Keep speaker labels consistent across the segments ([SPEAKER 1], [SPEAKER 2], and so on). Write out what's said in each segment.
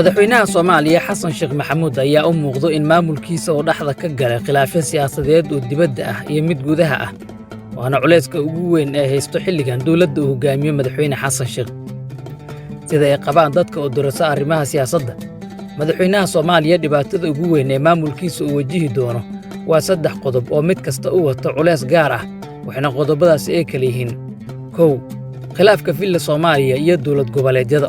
[SPEAKER 1] madaxweynaha Soomaaliya Xasan Sheekh Maxamuud ayaa u muuqdo in maamulkiisa oo dhaxda ka galay khilaafyo siyaasadeed oo dibadda ah iyo mid gudaha ah waana culayska ugu weyn ee haysto xilligan dowladda uu hogaamiyo madaxweyne Xasan Sheekh sida ay qabaan dadka oo dorasa arrimaha siyaasadda madaxweynaha Soomaaliya dhibaatada ugu weyn ee maamulkiisa uu wajihi doono waa saddex qodob oo mid kasta u wato culays gaar ah waxna qodobadaas ay kala yihiin kow khilaafka filla Soomaaliya iyo dowlad goboleedyada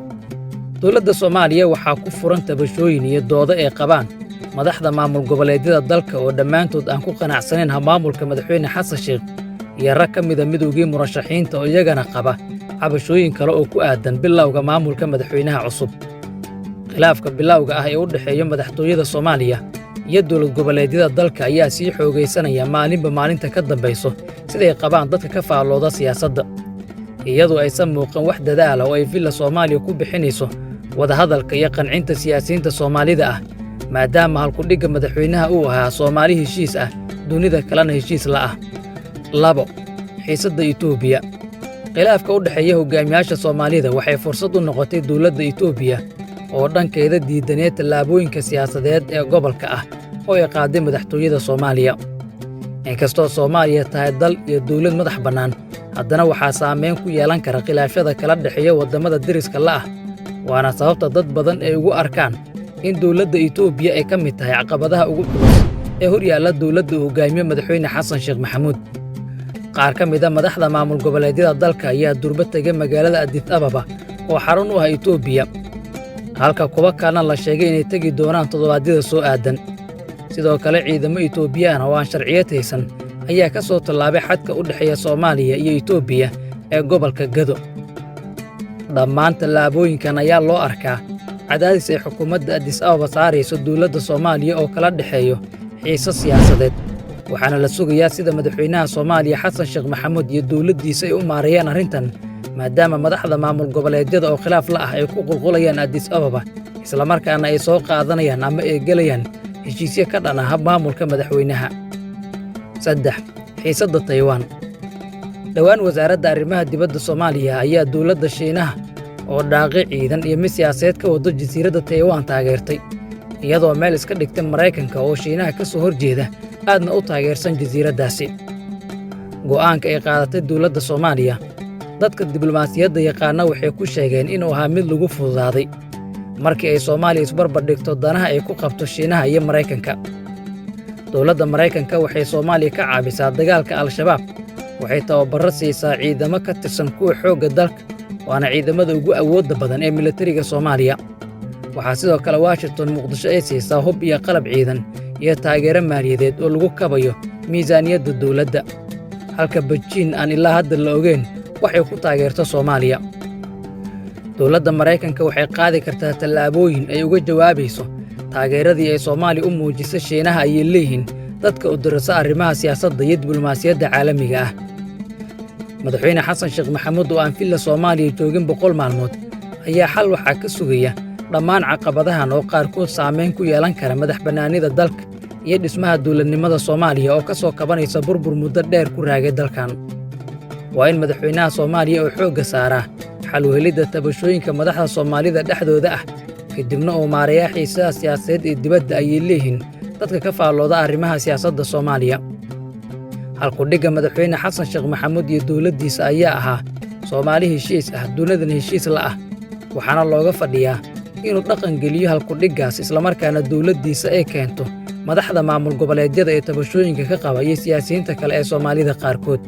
[SPEAKER 1] dowladda Soomaaliya waxaa ku furan tabashooyin iyo doodo ay qabaan madaxda maamul goboleedyada dalka oo dhammaantood aan ku qanacsanayn maamulka madaxweyne Xasan Sheekh iyo rag ka mid ah midowgii murashaxiinta oo iyagana qaba cabashooyin kale oo ku aadan bilowga maamulka madaxweynaha cusub khilaafka bilowga ah ee u dhaxeeya madaxtooyada Soomaaliya iyo dowlad goboleedyada dalka ayaa sii xoogaysanaya maalinba maalinta ka dambayso sida ay qabaan dadka ka faalooda siyaasadda iyadoo aysan muuqan wax dadaal ah oo ay villa Soomaaliya ku bixinayso wadahadalka iyo qancinta siyaasiyiinta Soomaalida ah maadaama halkudhigga madaxweynaha uu ahaa Soomaali heshiis ah dunida kalena heshiis la ah labo xiisadda Itoobiya khilaafka u dhaxeeya hogaamiyaasha Soomaalida waxay fursad u noqotay dowladda Itoobiya oo dhankeeda diidanay tallaabooyinka siyaasadeed ee gobolka ah oo ay qaaday madaxtooyada Soomaaliya inkastoo Soomaaliya tahay dal iyo dowlad madax bannaan haddana waxaa saameyn ku yeelan kara khilaafyada kala dhaxeeya waddamada deriska la ah waana sababta dad badan ay ugu arkaan in dowladda Itoobiya ay ka mid tahay caqabadaha ugu culus ee hor yaalla dowladda uu hogaamiyo madaxweyne Xasan Sheekh Maxamuud qaar ka mid ah madaxda maamul goboleedyada dalka ayaa durba tegay magaalada Addis Ababa oo xarun u ah Itoobiya halka kuwa kalena la sheegay inay tegi doonaan toddobaadyada soo aadan sidoo kale ciidamo Itoobiyaan oo aan sharciyad haysan ayaa ka soo tallaabay xadka u dhaxeeya Soomaaliya iyo Itoobiya ee gobolka Gado dhammaan tallaabooyinkan ayaa loo arkaa cadaadis ay xukuumadda Addis Ababa saarayso dowladda Soomaaliya oo kala dhaxeeyo xiisad siyaasadeed waxaana la sugayaa sida madaxweynaha Soomaaliya Xasan Sheekh Maxamuud iyo dowladdiisa ay u maareeyaan arrintan maadaama madaxda maamul goboleedyada oo khilaaf la ah ay ku qulqulayaan Addis Ababa isla markaana ay soo qaadanayaan ama ay gelayaan heshiisyo ka dhan ah maamulka madaxweynaha saddex xiisadda Taiwan dhawaan wasaaradda arrimaha dibadda Soomaaliya ayaa dowladda Shiinaha oo dhaaqi ciidan iyo mid siyaasadeed ka wado jasiiradda Taiwan taageertay iyadoo meel iska dhigtay Maraykanka oo Shiinaha ka soo horjeeda aadna u taageersan jasiiraddaasi go'aanka ay qaadatay dowladda Soomaaliya dadka diblomaasiyadda yaqaana waxay ku sheegeen inuu ahaa mid lagu fududaaday markii ay Soomaaliya isbarbar dhigto danaha ay ku qabto Shiinaha iyo Maraykanka dowladda Maraykanka waxay Soomaaliya ka caabisaa dagaalka Al-Shabaab waxay tababarro siisaa ciidamo ka tirsan kuwa xoogga dalka waana ciidamada ugu awoodda badan ee militariga Soomaaliya waxaa sidoo kale Washington Muqdisho ay siisaa hub iyo qalab ciidan iyo taageero maaliyadeed oo lagu kabayo miisaaniyadda dowladda halka Beijing aan ilaa hadda la ogeyn waxay ku taageerto Soomaaliya dowladda Maraykanka waxay qaadi kartaa tallaabooyin ay uga jawaabayso taageeradii ay Soomaaliya u muujisay Shiinaha ay leeyihiin dadka u dirasa arrimaha siyaasadda iyo diblomaasiyadda caalamiga ah madaxweyne Xasan Sheekh Maxamuud oo aan filla Soomaaliya joogin 100 maalmood ayaa xal waxaa ka sugaya dhammaan caqabadahan oo qaarkood saameyn ku yeelan kara madax bannaanida dalka iyo dhismaha dowladnimada Soomaaliya oo ka soo kabanaysa burbur muddo dheer ku raagay dalkan waa in madaxweynaha Soomaaliya oo xoogga saaraa xal u helidda tabashooyinka madaxda Soomaalida dhexdooda ah kadibna uu maareeyaa xiisadaha siyaasadeed ee dibadda ay leeyihiin dadka ka faalooda arrimaha siyaasadda Soomaaliya halkudhigga madaxweyne Xasan Sheekh Maxamuud iyo dowladdiisa ayaa ahaa Soomaali heshiis ah dunidana heshiis la ah waxaana looga fadhiyaa inuu dhaqan geliyo halkudhiggaas isla markaana dowladdiisa ay keento madaxda maamul goboleedyada ee tabashooyinka ka qaba iyo siyaasiyiinta kale ee Soomaalida qaarkood